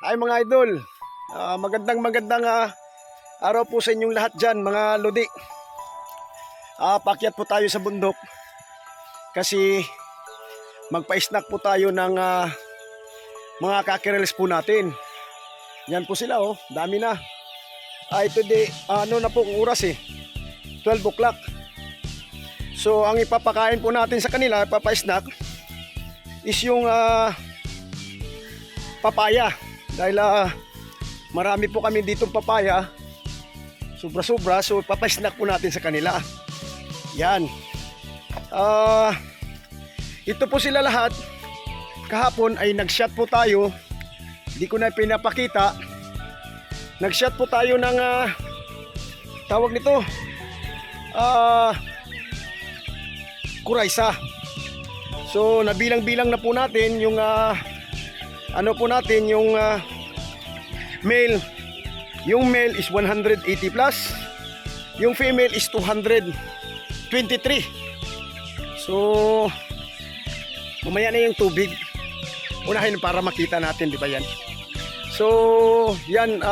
Ay mga idol, magandang araw po sa inyong lahat dyan mga lodi. Paakyat po tayo sa bundok kasi magpa-snack po tayo ng mga kakirels po natin. Yan po sila oh, dami na. Ito di, ano na po ang oras 12 o'clock. So ang ipapakain po natin sa kanila, papa-snack is yung papaya. Dahil marami po kami ditong papaya, sobra-sobra, so papasnack po natin sa kanila. Yan. Ito po sila lahat. Kahapon ay nag-shot po tayo. Hindi ko na pinapakita. Nag-shot po tayo ng tawag nito kuraysa. So nabilang-bilang na po natin yung ano po natin yung male. Yung male is 180 plus, yung female is 223. So mamaya na yung tubig, unahin para makita natin, di ba yan? So yan,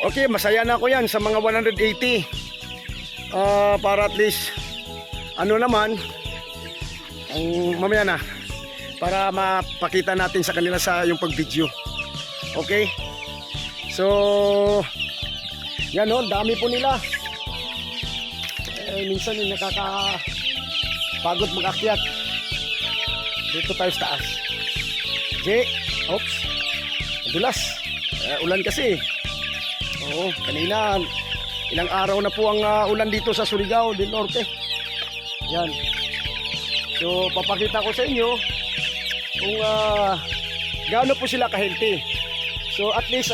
okay, masaya na ako yan sa mga 180 para at least ano naman ang mamaya na, para mapakita natin sa kanila sa yung pag-video. Okay? So, yan o, dami po nila. Minsan nakakapagod mag-akyat. Dito tayo sa taas. Oops. Madulas. Ulan kasi. Oo, kanina, ilang araw na po ang ulan dito sa Surigao del Norte. Yan. So, papakita ko sa inyo kung gaano po sila ka-healthy. So at least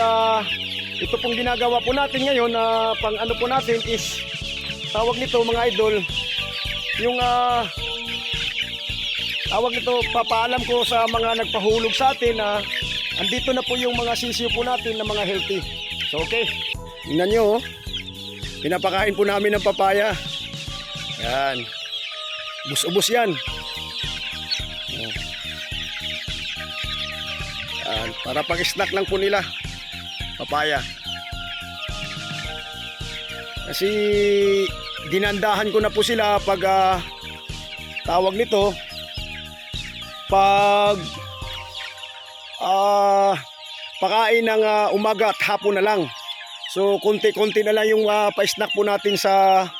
ito pong ginagawa po natin ngayon na pang ano po natin is tawag nito mga idol, yung tawag nito, papaalam ko sa mga nagpahulog sa atin na andito na po yung mga sisiyo po natin na mga healthy. So okay, tingnan nyo, pinapakain po namin ng papaya. Yan, ubos-ubos yan. Para pag-snack lang po nila papaya. Kasi dinandahan ko na po sila pag tawag nito, pag pakain ng umaga at hapon na lang. So konti-konti na lang yung pa-snack po natin sa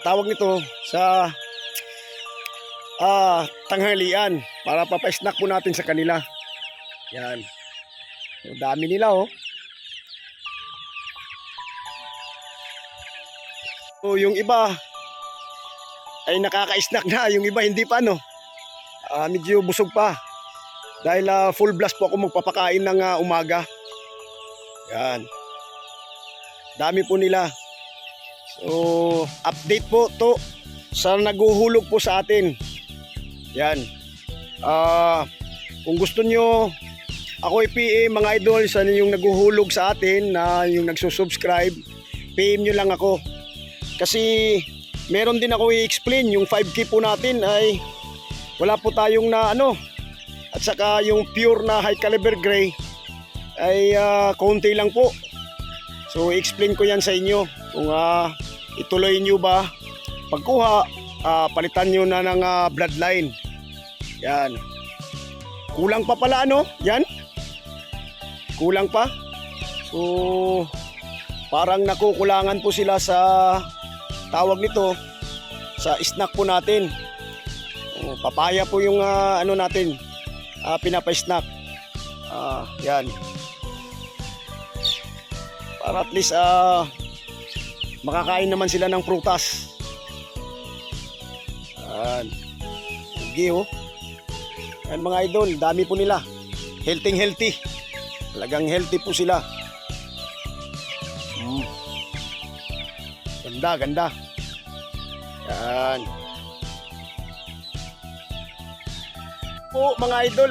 tawag nito, sa tanghalian, para pa-snack po natin sa kanila. Yan. So, dami nila oh. So, yung iba ay nakaka-snack na, yung iba hindi pa no. Medyo busog pa. Dahil full blast po ako magpapakain ng umaga. Yan. Dami po nila. So, update po to sa naguhulog po sa atin. Yan. Kung gusto nyo ako i-PM mga idol sa yung naguhulog sa atin, na yung nagsusubscribe, PM nyo lang ako. Kasi meron din ako i-explain, yung 5K po natin ay wala po tayong na ano, at saka yung pure na high caliber gray ay konti lang po. So i-explain ko yan sa inyo kung ituloy nyo ba pagkuha, palitan nyo na ng bloodline. Yan. Kulang pa pala ano, yan. Kulang pa. So parang nakukulangan po sila sa tawag nito, sa snack po natin. Papaya po yung ano natin, pinapa-snack. Yan. Para at least makakain naman sila ng prutas. Sige oh. Yan mga idol, dami po nila. Healthy. Talagang healthy po sila. Ganda. Yan. Po mga idol,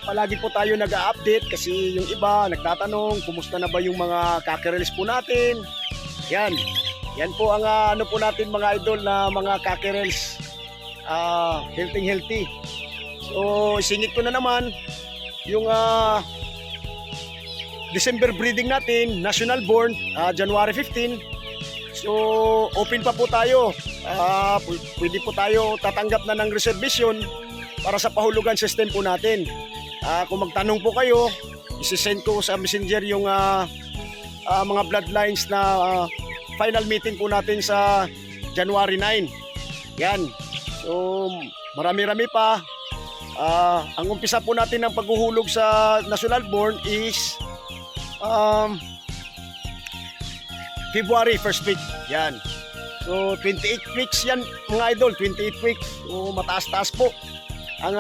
palagi po tayo nag-update kasi yung iba nagtatanong kumusta na ba yung mga kakirels po natin. Yan. Yan po ang ano po natin mga idol, na mga kakirels, healthy. So isingit ko na naman yung December breeding natin, national born, January 15. So open pa po tayo. Pwede po tayo tatanggap na ng reservation para sa pahulugan system po natin. Kung magtanong po kayo, isi-send ko sa messenger yung mga bloodlines na final meeting po natin sa January 9. Yan. So marami-rami pa. Ang umpisa po natin ng paghuhulog sa national born is February 1st week. Yan. So 28 weeks yan mga idol, 28 weeks. So mataas-taas po ang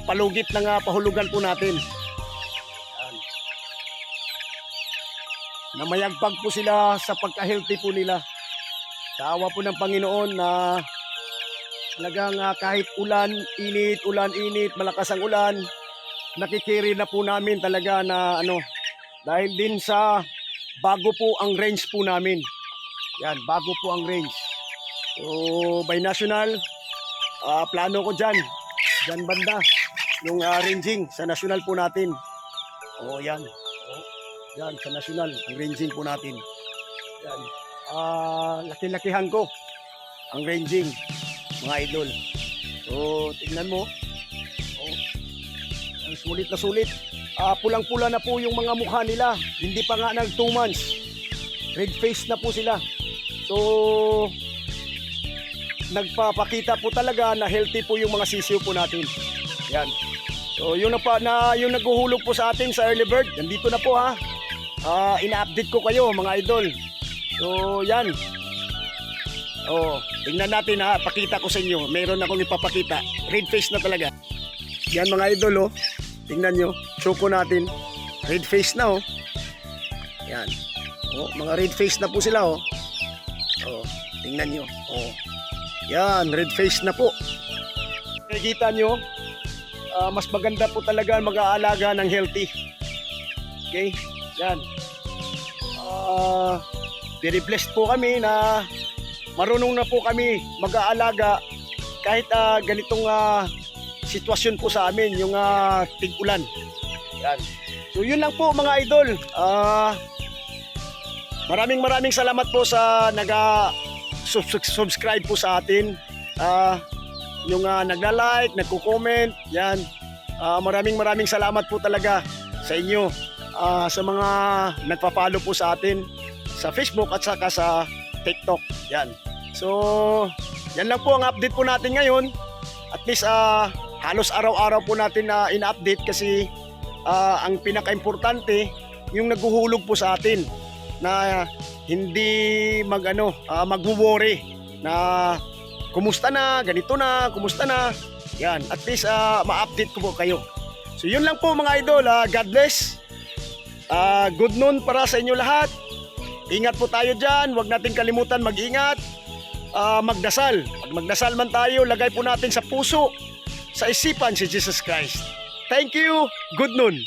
palugit ng pahulugan po natin. Yan. Namayagpag po sila sa pagka-healthy po nila. Sa awa po ng Panginoon na talagang kahit ulan, init, malakas ang ulan, nakikiri na po namin talaga na dahil din sa bago po ang range po namin. Yan, bago po ang range. So, by national, plano ko dyan banda, yung ranging sa national po natin. Yan. Yan, sa national, ang ranging po natin. Yan. Laki-lakihan ko ang ranging, mga idol. So, tingnan mo. Ang sulit na sulit. Pulang-pula na po yung mga mukha nila. Hindi pa nga nag 2 months. Red face na po sila. So, nagpapakita po talaga na healthy po yung mga sisiw po natin. Yan. So, yung naghuhulog po sa atin sa early bird, nandito na po ha. Ina-update ko kayo mga idol. So, yan. Tingnan natin ha, pakita ko sa inyo. Mayroon akong ipapakita. Red face na talaga. Yan mga idol Tingnan nyo, choco natin. Red face na Yan. Mga red face na po sila tingnan nyo. Yan, red face na po. Nakikita nyo, mas maganda po talaga mag-aalaga ng healthy. Okay? Yan. Very blessed po kami na marunong na po kami mag-aalaga kahit ganitong sitwasyon po sa amin, yung tig-ulan. Yan. So yun lang po mga idol. Maraming salamat po sa subscribe po sa atin. Yung nagla-like, nagko-comment, yan. Maraming salamat po talaga sa inyo. Sa mga nagpa-follow po sa atin sa Facebook at saka sa TikTok. Yan. So, yan lang po ang update po natin ngayon. At least halos araw-araw po natin na in-update kasi ang pinaka-importante yung naghuhulog po sa atin na hindi magwo-worry na kumusta na, ganito na, kumusta na. Yan, at least ma-update ko po kayo. So yun lang po mga idol. God bless. Good noon para sa inyo lahat. Ingat po tayo dyan. Huwag natin kalimutan mag-ingat. Magdasal. Pag magdasal man tayo, lagay po natin sa puso, sa isipan si Jesus Christ. Thank you. Good noon.